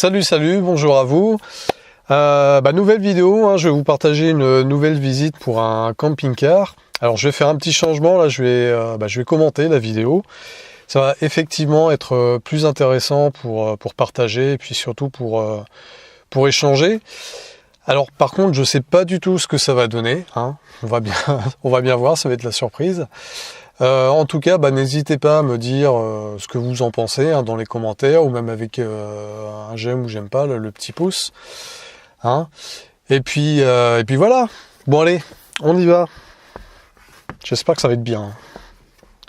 Salut, bonjour à vous. Nouvelle vidéo, hein, je vais vous partager une nouvelle visite pour un camping-car. Alors je vais faire un petit changement, là je vais commenter la vidéo. Ça va effectivement être plus intéressant pour partager et puis surtout pour échanger. Alors par contre je sais pas du tout ce que ça va donner, hein. On va bien voir, ça va être la surprise. En tout cas, n'hésitez pas à me dire ce que vous en pensez hein, dans les commentaires ou même avec un j'aime ou j'aime pas, le petit pouce. Hein. Et puis voilà. Bon allez, on y va. J'espère que ça va être bien,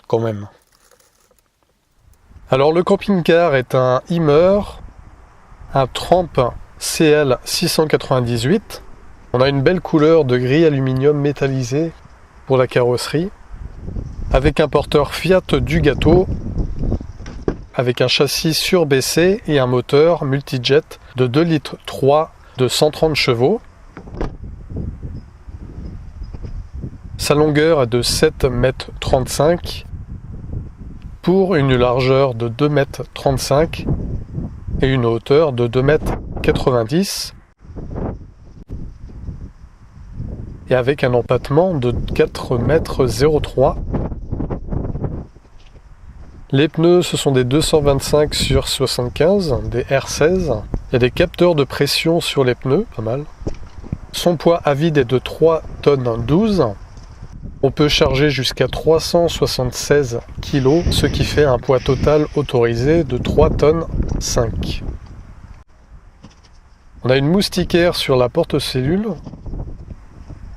quand même. Alors le camping-car est un Hymer, un Tramp CL 698. On a une belle couleur de gris aluminium métallisé pour la carrosserie, avec un porteur Fiat Ducato, avec un châssis surbaissé et un moteur multijet de 2,3 litres de 130 chevaux. Sa longueur est de 7,35 m pour une largeur de 2,35 m et une hauteur de 2,90 m et avec un empattement de 4,03 m. Les pneus, ce sont des 225/75, des R16. Il y a des capteurs de pression sur les pneus, pas mal. Son poids à vide est de 3,12 tonnes. On peut charger jusqu'à 376 kg, ce qui fait un poids total autorisé de 3,5 tonnes. On a une moustiquaire sur la porte-cellule.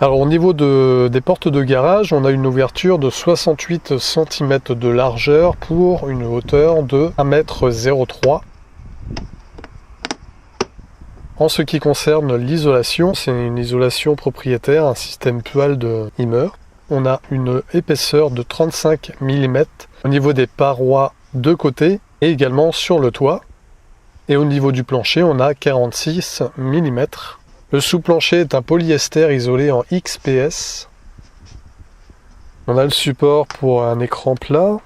Alors au niveau des portes de garage, on a une ouverture de 68 cm de largeur pour une hauteur de 1,03 m. En ce qui concerne l'isolation, c'est une isolation propriétaire, un système Pual de Hymer. On a une épaisseur de 35 mm au niveau des parois de côté et également sur le toit. Et au niveau du plancher, on a 46 mm. Le sous-plancher est un polyester isolé en XPS. On a le support pour un écran plat.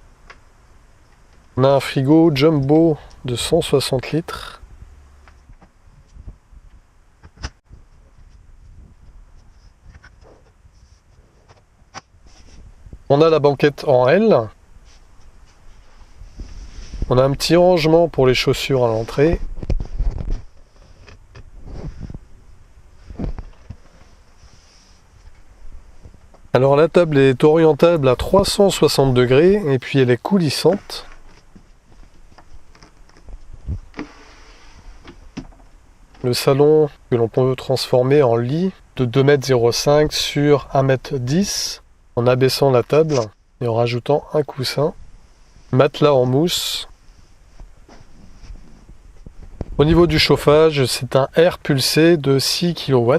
On a un frigo jumbo de 160 litres. On a la banquette en L. On a un petit rangement pour les chaussures à l'entrée. Alors la table est orientable à 360 degrés et puis elle est coulissante. Le salon que l'on peut transformer en lit de 2,05 m sur 1,10 m en abaissant la table et en rajoutant un coussin. Matelas en mousse. Au niveau du chauffage, c'est un air pulsé de 6 kW.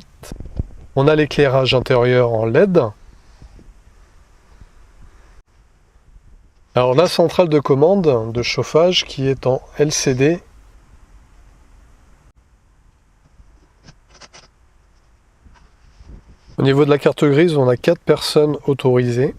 On a l'éclairage intérieur en LED. Alors la centrale de commande de chauffage qui est en LCD. Au niveau de la carte grise, on a 4 personnes autorisées.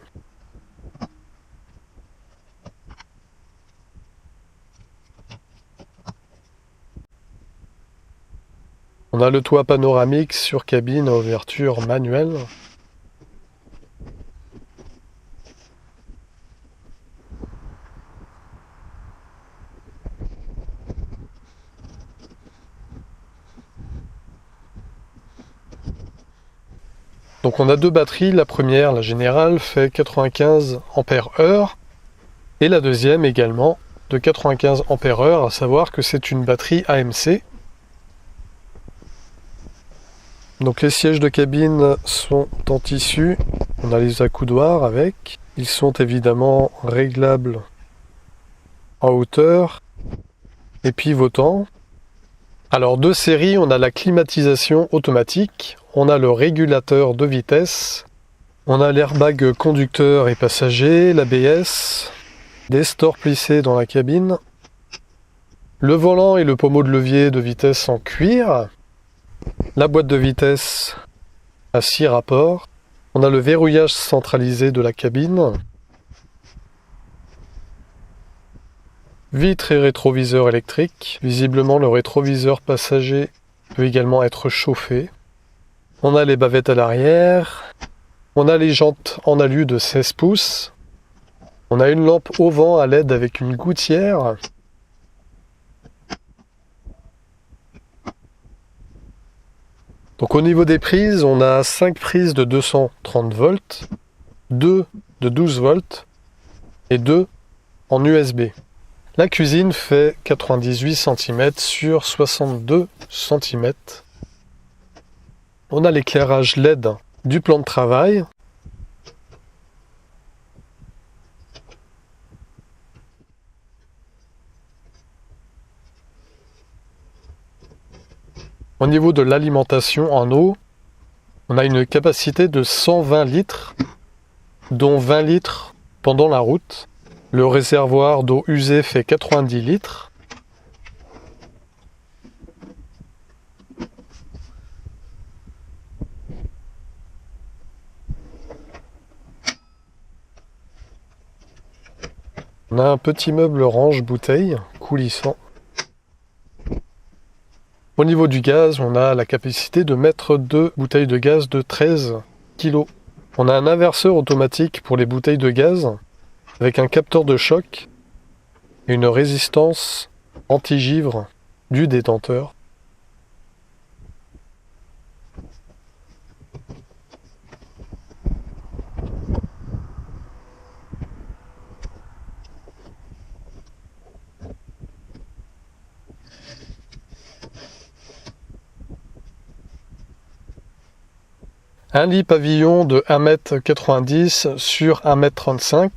On a le toit panoramique sur cabine à ouverture manuelle. Donc on a deux batteries, la première, la générale, fait 95 Ah et la deuxième également de 95 Ah, à savoir que c'est une batterie AMC. Donc les sièges de cabine sont en tissu, on a les accoudoirs avec, ils sont évidemment réglables en hauteur et pivotants. Alors de série, on a la climatisation automatique, on a le régulateur de vitesse, on a l'airbag conducteur et passager, l'ABS, des stores plissés dans la cabine, le volant et le pommeau de levier de vitesse en cuir, la boîte de vitesse à 6 rapports, on a le verrouillage centralisé de la cabine, Vitres et rétroviseurs électriques. Visiblement, le rétroviseur passager peut également être chauffé. On a les bavettes à l'arrière. On a les jantes en alu de 16 pouces. On a une lampe au vent à LED avec une gouttière. Donc au niveau des prises, on a 5 prises de 230 volts, 2 de 12 volts et 2 en USB. La cuisine fait 98 cm sur 62 cm. On a l'éclairage LED du plan de travail. Au niveau de l'alimentation en eau, on a une capacité de 120 litres, dont 20 litres pendant la route. Le réservoir d'eau usée fait 90 litres. On a un petit meuble range bouteille coulissant. Au niveau du gaz, on a la capacité de mettre 2 bouteilles de gaz de 13 kg. On a un inverseur automatique pour les bouteilles de gaz avec un capteur de choc et une résistance anti-givre du détenteur. Un lit pavillon de 1,90 m sur 1,35 m.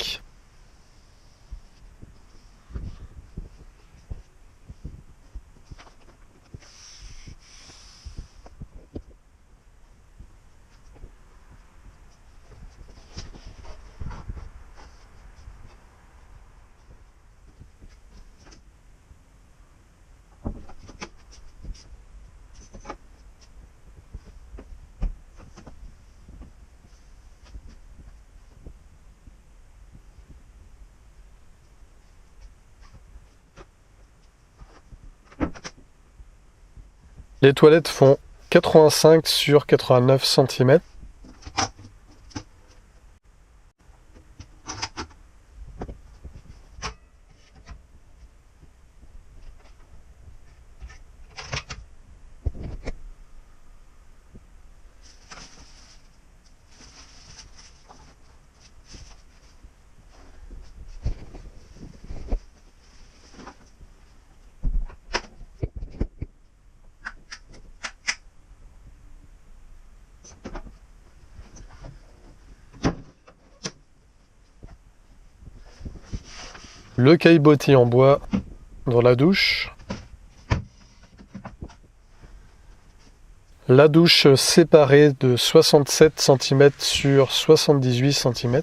Les toilettes font 85 sur 89 cm. Le caillebotis en bois dans la douche. La douche séparée de 67 cm sur 78 cm.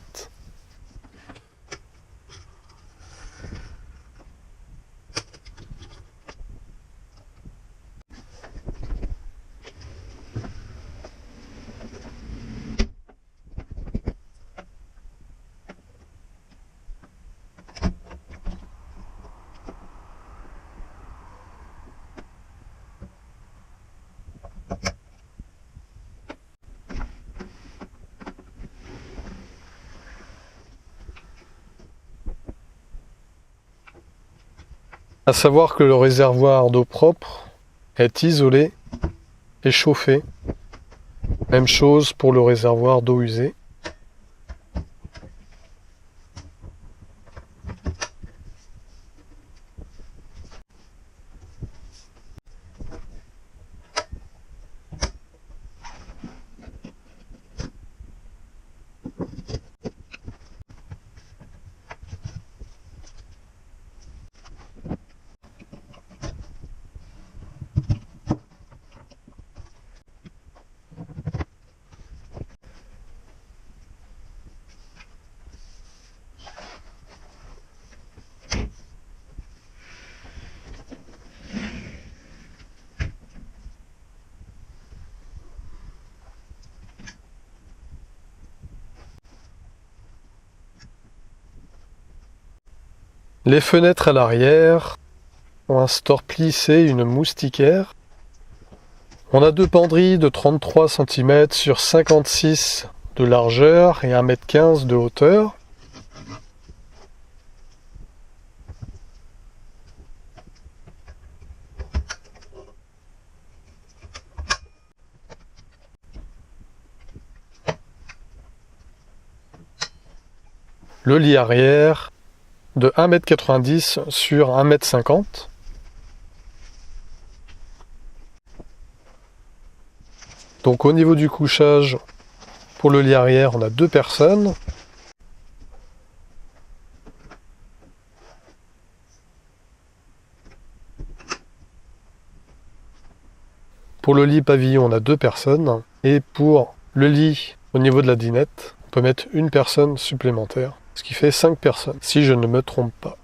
À savoir que le réservoir d'eau propre est isolé et chauffé. Même chose pour le réservoir d'eau usée. Les fenêtres à l'arrière ont un store plissé et une moustiquaire. On a deux penderies de 33 cm sur 56 de largeur et 1,15 m de hauteur. Le lit arrière de 1,90 m sur 1,50 m. Donc au niveau du couchage, pour le lit arrière, on a deux personnes. Pour le lit pavillon, on a deux personnes. Et pour le lit au niveau de la dinette, on peut mettre une personne supplémentaire. Ce qui fait 5 personnes, si je ne me trompe pas.